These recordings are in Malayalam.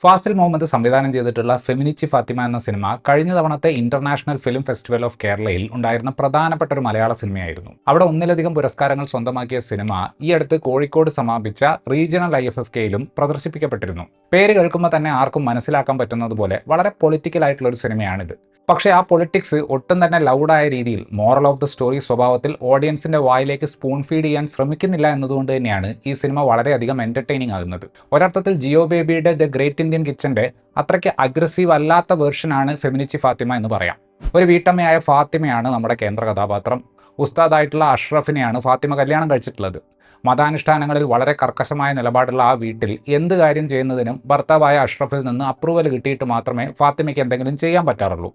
ഫാസിൽ മുഹമ്മദ് സംവിധാനം ചെയ്തിട്ടുള്ള ഫെമിനിച്ചി ഫാത്തിമ എന്ന സിനിമ കഴിഞ്ഞ തവണത്തെ ഇന്റർനാഷണൽ ഫിലിം ഫെസ്റ്റിവൽ ഓഫ് കേരളയിൽ ഉണ്ടായിരുന്ന പ്രധാനപ്പെട്ട ഒരു മലയാള സിനിമയായിരുന്നു. അവിടെ ഒന്നിലധികം പുരസ്കാരങ്ങൾ സ്വന്തമാക്കിയ സിനിമ ഈ അടുത്ത് കോഴിക്കോട് സമാപിച്ച റീജിയണൽ IFFKയിലും പ്രദർശിപ്പിക്കപ്പെട്ടിരുന്നു. പേര് കേൾക്കുമ്പോൾ തന്നെ ആർക്കും മനസ്സിലാക്കാൻ പറ്റുന്നത് പോലെ വളരെ പൊളിറ്റിക്കൽ ആയിട്ടുള്ള ഒരു സിനിമയാണിത്. പക്ഷേ ആ പൊളിറ്റിക്സ് ഒട്ടും തന്നെ ലൗഡായ രീതിയിൽ മോറൽ ഓഫ് ദ സ്റ്റോറി സ്വഭാവത്തിൽ ഓഡിയൻസിന്റെ വായിലേക്ക് സ്പൂൺ ഫീഡ് ചെയ്യാൻ ശ്രമിക്കുന്നില്ല എന്നതുകൊണ്ട് തന്നെയാണ് ഈ സിനിമ വളരെയധികം എന്റർടൈനിങ് ആകുന്നത്. ഒരർത്ഥത്തിൽ ജിയോ ബേബിയുടെ ദ ഗ്രേറ്റ് ഇന്ത്യൻ കിച്ചന്റെ അത്രയ്ക്ക് അഗ്രസീവ് അല്ലാത്ത വേർഷനാണ് ഫെമിനിച്ചി ഫാത്തിമ എന്ന് പറയാം. ഒരു വീട്ടമ്മയായ ഫാത്തിമയാണ് നമ്മുടെ കേന്ദ്ര കഥാപാത്രം. ഉസ്താദായിട്ടുള്ള അഷ്റഫിനെയാണ് ഫാത്തിമ കല്യാണം കഴിച്ചിട്ടുള്ളത്. മതാനുഷ്ഠാനങ്ങളിൽ വളരെ കർക്കശമായ നിലപാടുള്ള ആ വീട്ടിൽ എന്ത് കാര്യം ചെയ്യുന്നതിനും ഭർത്താവായ അഷ്റഫിൽ നിന്ന് അപ്രൂവൽ കിട്ടിയിട്ട് മാത്രമേ ഫാത്തിമയ്ക്ക് എന്തെങ്കിലും ചെയ്യാൻ പറ്റാറുള്ളൂ.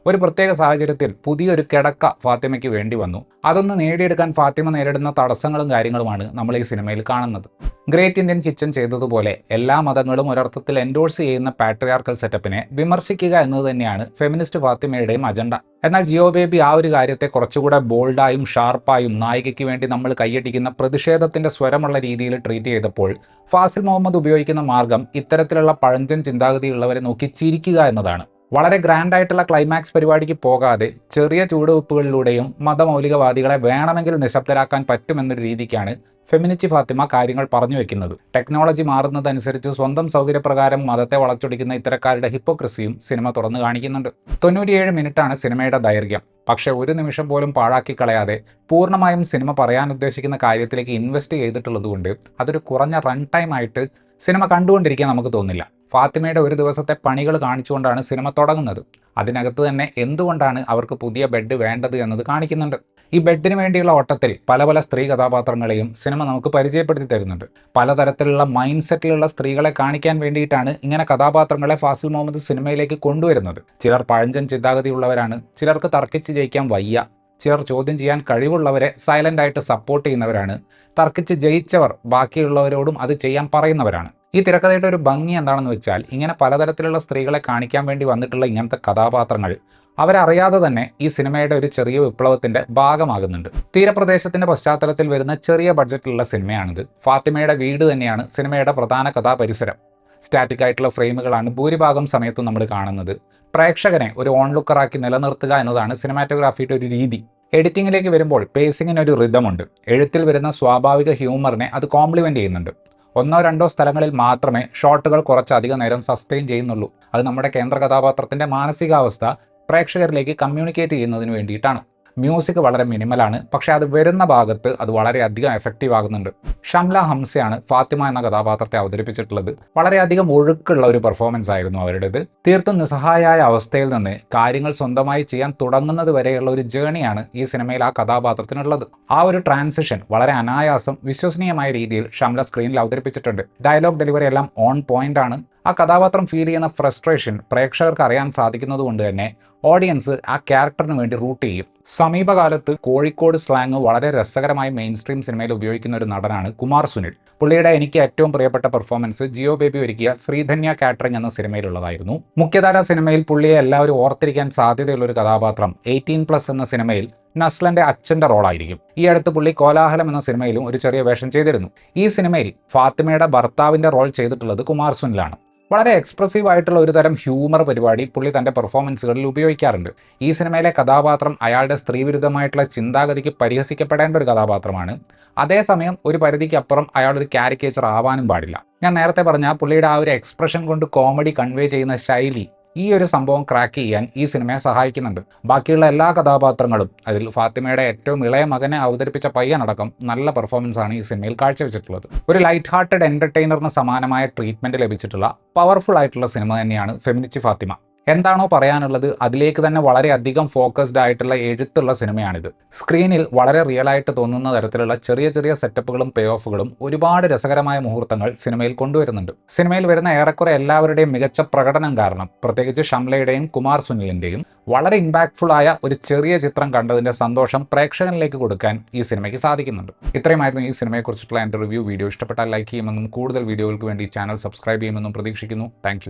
ഒരു പ്രത്യേക സാഹചര്യത്തിൽ പുതിയൊരു കിടക്ക ഫാത്തിമയ്ക്ക് വേണ്ടി വന്നു. അതൊന്ന് നേടിയെടുക്കാൻ ഫാത്തിമ നേരിടുന്ന തടസ്സങ്ങളും കാര്യങ്ങളുമാണ് നമ്മൾ ഈ സിനിമയിൽ കാണുന്നത്. ഗ്രേറ്റ് ഇന്ത്യൻ കിച്ചൻ ചെയ്തതുപോലെ എല്ലാ മതങ്ങളും ഒരർത്ഥത്തിൽ എൻഡോഴ്സ് ചെയ്യുന്ന പാട്രിയാർക്കൽ സെറ്റപ്പിനെ വിമർശിക്കുക എന്നത് തന്നെയാണ് ഫെമിനിസ്റ്റ് ഫാത്തിമയുടെയും അജണ്ട. എന്നാൽ ജിയോ ബേബി ആ ഒരു കാര്യത്തെ കുറച്ചുകൂടെ ബോൾഡായും ഷാർപ്പായും നായികയ്ക്ക് വേണ്ടി നമ്മൾ കൈയടിക്കുന്ന പ്രതിഷേധത്തിന്റെ സ്വരമുള്ള രീതിയിൽ ട്രീറ്റ് ചെയ്തപ്പോൾ ഫാസിൽ മുഹമ്മദ് ഉപയോഗിക്കുന്ന മാർഗം ഇത്തരത്തിലുള്ള പഴഞ്ചൻ ചിന്താഗതിയുള്ളവരെ നോക്കി ചിരിക്കുക എന്നതാണ്. വളരെ ഗ്രാൻഡായിട്ടുള്ള ക്ലൈമാക്സ് പരിപാടിക്ക് പോകാതെ ചെറിയ ചൂടുവെപ്പുകളിലൂടെയും മതമൗലികവാദികളെ വേണമെങ്കിൽ നിശബ്ദരാക്കാൻ പറ്റുമെന്നൊരു രീതിക്കാണ് ഫെമിനിച്ചി ഫാത്തിമ കാര്യങ്ങൾ പറഞ്ഞു വെക്കുന്നത്. ടെക്നോളജി മാറുന്നതനുസരിച്ച് സ്വന്തം സൗകര്യപ്രകാരം മതത്തെ വളച്ചൊടിക്കുന്ന ഇത്തരക്കാരുടെ ഹിപ്പോക്രസിയും സിനിമ തുറന്നു കാണിക്കുന്നുണ്ട്. 97 മിനിറ്റാണ് സിനിമയുടെ ദൈർഘ്യം. പക്ഷേ ഒരു നിമിഷം പോലും പാഴാക്കി കളയാതെ പൂർണ്ണമായും സിനിമ പറയാൻ ഉദ്ദേശിക്കുന്ന കാര്യത്തിലേക്ക് ഇൻവെസ്റ്റ് ചെയ്തിട്ടുള്ളതുകൊണ്ട് അതൊരു കുറഞ്ഞ റൺ ടൈം ആയിട്ട് സിനിമ കണ്ടുകൊണ്ടിരിക്കാൻ നമുക്ക് തോന്നില്ല. ഫാത്തിമയുടെ ഒരു ദിവസത്തെ പണികൾ കാണിച്ചുകൊണ്ടാണ് സിനിമ തുടങ്ങുന്നത്. അതിനകത്ത് തന്നെ എന്തുകൊണ്ടാണ് അവർക്ക് പുതിയ ബെഡ് വേണ്ടത് എന്നത് കാണിക്കുന്നുണ്ട്. ഈ ബെഡിന് വേണ്ടിയുള്ള ഓട്ടത്തിൽ പല പല സ്ത്രീ കഥാപാത്രങ്ങളെയും സിനിമ നമുക്ക് പരിചയപ്പെടുത്തി തരുന്നുണ്ട്. പലതരത്തിലുള്ള മൈൻഡ് സെറ്റിലുള്ള സ്ത്രീകളെ കാണിക്കാൻ വേണ്ടിയിട്ടാണ് ഇങ്ങനെ കഥാപാത്രങ്ങളെ ഫാസിൽ മുഹമ്മദ് സിനിമയിലേക്ക് കൊണ്ടുവരുന്നത്. ചിലർ പഴഞ്ചൻ ചിന്താഗതിയുള്ളവരാണ്, ചിലർക്ക് തർക്കിച്ച് ജയിക്കാൻ വയ്യ, ചിലർ ചോദ്യം ചെയ്യാൻ കഴിവുള്ളവരെ സൈലൻ്റായിട്ട് സപ്പോർട്ട് ചെയ്യുന്നവരാണ്, തർക്കിച്ച് ജയിച്ചവർ ബാക്കിയുള്ളവരോടും അത് ചെയ്യാൻ പറയുന്നവരാണ്. ഈ തിരക്കഥയുടെ ഒരു ഭംഗി എന്താണെന്ന് വെച്ചാൽ ഇങ്ങനെ പലതരത്തിലുള്ള സ്ത്രീകളെ കാണിക്കാൻ വേണ്ടി വന്നിട്ടുള്ള ഇങ്ങനത്തെ കഥാപാത്രങ്ങൾ അവരറിയാതെ തന്നെ ഈ സിനിമയുടെ ഒരു ചെറിയ വിപ്ലവത്തിന്റെ ഭാഗമാകുന്നുണ്ട്. തീരപ്രദേശത്തിന്റെ പശ്ചാത്തലത്തിൽ വരുന്ന ചെറിയ ബഡ്ജറ്റിലുള്ള സിനിമയാണിത്. ഫാത്തിമയുടെ വീട് തന്നെയാണ് സിനിമയുടെ പ്രധാന കഥാപരിസരം. സ്റ്റാറ്റിക് ആയിട്ടുള്ള ഫ്രെയിമുകളാണ് ഭൂരിഭാഗം സമയത്തും നമ്മൾ കാണുന്നത്. പ്രേക്ഷകനെ ഒരു ഓൺലുക്കറാക്കി നിലനിർത്തുക എന്നതാണ് സിനിമാറ്റോഗ്രാഫിയുടെ ഒരു രീതി. എഡിറ്റിങ്ങിലേക്ക് വരുമ്പോൾ പേസിങ്ങിനൊരു റിതമുണ്ട്. എഴുത്തിൽ വരുന്ന സ്വാഭാവിക ഹ്യൂമറിനെ അത് കോംപ്ലിമെന്റ് ചെയ്യുന്നുണ്ട്. 1-2 സ്ഥലങ്ങളിൽ മാത്രമേ ഷോട്ടുകൾ കുറച്ചധികം നേരം സസ്റ്റെയിൻ ചെയ്യുന്നുള്ളൂ. അത് നമ്മുടെ കേന്ദ്ര കഥാപാത്രത്തിന്റെ മാനസികാവസ്ഥ പ്രേക്ഷകരിലേക്ക് കമ്മ്യൂണിക്കേറ്റ് ചെയ്യുന്നതിന് വേണ്ടിയിട്ടാണ്. മ്യൂസിക് വളരെ മിനിമലാണ്, പക്ഷേ അത് വരുന്ന ഭാഗത്ത് അത് വളരെയധികം എഫക്റ്റീവ് ആകുന്നുണ്ട്. ഷംല ഹംസയാണ് ഫാത്തിമ എന്ന കഥാപാത്രത്തെ അവതരിപ്പിച്ചിട്ടുള്ളത്. വളരെയധികം ഒഴുക്കുള്ള ഒരു പെർഫോമൻസ് ആയിരുന്നു അവരുടേത്. തീർത്തും നിസ്സഹായായ അവസ്ഥയിൽ നിന്ന് കാര്യങ്ങൾ സ്വന്തമായി ചെയ്യാൻ തുടങ്ങുന്നത് വരെയുള്ള ഒരു ജേണിയാണ് ഈ സിനിമയിൽ ആ കഥാപാത്രത്തിനുള്ളത്. ആ ഒരു ട്രാൻസിഷൻ വളരെ അനായാസം വിശ്വസനീയമായ രീതിയിൽ ഷംല സ്ക്രീനിൽ അവതരിപ്പിച്ചിട്ടുണ്ട്. ഡയലോഗ് ഡെലിവറി എല്ലാം ഓൺ പോയിന്റ് ആണ്. ആ കഥാപാത്രം ഫീൽ ചെയ്യുന്ന ഫ്രസ്ട്രേഷൻ പ്രേക്ഷകർക്ക് അറിയാൻ സാധിക്കുന്നത് കൊണ്ട് തന്നെ ഓഡിയൻസ് ആ ക്യാരക്ടറിന് വേണ്ടി റൂട്ട് ചെയ്യും. സമീപകാലത്ത് കോഴിക്കോട് സ്ലാങ് വളരെ രസകരമായി മെയിൻ സ്ട്രീം സിനിമയിൽ ഉപയോഗിക്കുന്ന ഒരു നടനാണ് കുമാർ സുനിൽ. പുള്ളിയുടെ എനിക്ക് ഏറ്റവും പ്രിയപ്പെട്ട പെർഫോമൻസ് ജിയോ ബേബി ഒരുക്കിയ ശ്രീധന്യ കാറ്ററിംഗ് എന്ന സിനിമയിലുള്ളതായിരുന്നു. മുഖ്യധാര സിനിമയിൽ പുള്ളിയെ എല്ലാവരും ഓർത്തിരിക്കാൻ സാധ്യതയുള്ള ഒരു കഥാപാത്രം 18+ എന്ന സിനിമയിൽ നസ്ലന്റെ അച്ഛന്റെ റോളായിരിക്കും. ഈ അടുത്ത് പുള്ളി കോലാഹലം എന്ന സിനിമയിലും ഒരു ചെറിയ വേഷം ചെയ്തിരുന്നു. ഈ സിനിമയിൽ ഫാത്തിമയുടെ ഭർത്താവിന്റെ റോൾ ചെയ്തിട്ടുള്ളത് കുമാർ സുനിലാണ്. വളരെ എക്സ്പ്രസീവ് ആയിട്ടുള്ള ഒരു തരം ഹ്യൂമർ പരിപാടി പുള്ളി തൻ്റെ പെർഫോമൻസുകളിൽ ഉപയോഗിക്കാറുണ്ട്. ഈ സിനിമയിലെ കഥാപാത്രം അയാളുടെ സ്ത്രീവിരുദ്ധമായിട്ടുള്ള ചിന്താഗതിക്ക് പരിഹസിക്കപ്പെടേണ്ട ഒരു കഥാപാത്രമാണ്. അതേസമയം ഒരു പരിധിക്ക് അപ്പുറം അയാളൊരു കാരിക്കേച്ചർ ആവാനും പാടില്ല. ഞാൻ നേരത്തെ പറഞ്ഞ പുള്ളിയുടെ ആ ഒരു എക്സ്പ്രഷൻ കൊണ്ട് കോമഡി കൺവേ ചെയ്യുന്ന ശൈലി ഈ ഒരു സംഭവം ക്രാക്ക് ചെയ്യാൻ ഈ സിനിമയെ സഹായിക്കുന്നുണ്ട്. ബാക്കിയുള്ള എല്ലാ കഥാപാത്രങ്ങളും, അതിൽ ഫാത്തിമയുടെ ഏറ്റവും ഇളയ മകനെ അവതരിപ്പിച്ച പയ്യനടക്കം നല്ല പെർഫോമൻസ് ആണ് ഈ സിനിമയിൽ കാഴ്ചവെച്ചിട്ടുള്ളത്. ഒരു ലൈറ്റ് ഹാർട്ടഡ് എന്റർടൈനറിന് സമാനമായ ട്രീറ്റ്മെന്റ് ലഭിച്ചിട്ടുള്ള പവർഫുൾ ആയിട്ടുള്ള സിനിമ തന്നെയാണ് ഫെമിനിച്ചി ഫാത്തിമ. എന്താണോ പറയാനുള്ളത് അതിലേക്ക് തന്നെ വളരെയധികം ഫോക്കസ്ഡ് ആയിട്ടുള്ള എഴുത്തുള്ള സിനിമയാണിത്. സ്ക്രീനിൽ വളരെ റിയൽ ആയിട്ട് തോന്നുന്ന തരത്തിലുള്ള ചെറിയ ചെറിയ സെറ്റപ്പുകളും പേ ഓഫുകളും ഒരുപാട് രസകരമായ മുഹൂർത്തങ്ങൾ സിനിമയിൽ കൊണ്ടുവരുന്നുണ്ട്. സിനിമയിൽ വരുന്ന ഏറെക്കുറെ എല്ലാവരുടെയും മികച്ച പ്രകടനം കാരണം, പ്രത്യേകിച്ച് ഷംലയുടെയും കുമാർ സുനിലിന്റെയും വളരെ ഇമ്പാക്ട്ഫുൾ ആയ ഒരു ചെറിയ ചിത്രം കണ്ടതിന്റെ സന്തോഷം പ്രേക്ഷകനിലേക്ക് കൊടുക്കാൻ ഈ സിനിമയ്ക്ക് സാധിക്കുന്നുണ്ട്. ഇത്രയുമായിരുന്നു ഈ സിനിമയെക്കുറിച്ചിട്ടുള്ള എൻ്റെ റിവ്യൂ. വീഡിയോ ഇഷ്ടപ്പെട്ടാൽ ലൈക്ക് ചെയ്യുമെന്നും കൂടുതൽ വീഡിയോകൾക്ക് വേണ്ടി ചാനൽ സബ്സ്ക്രൈബ് ചെയ്യുമെന്നും പ്രതീക്ഷിക്കുന്നു. താങ്ക്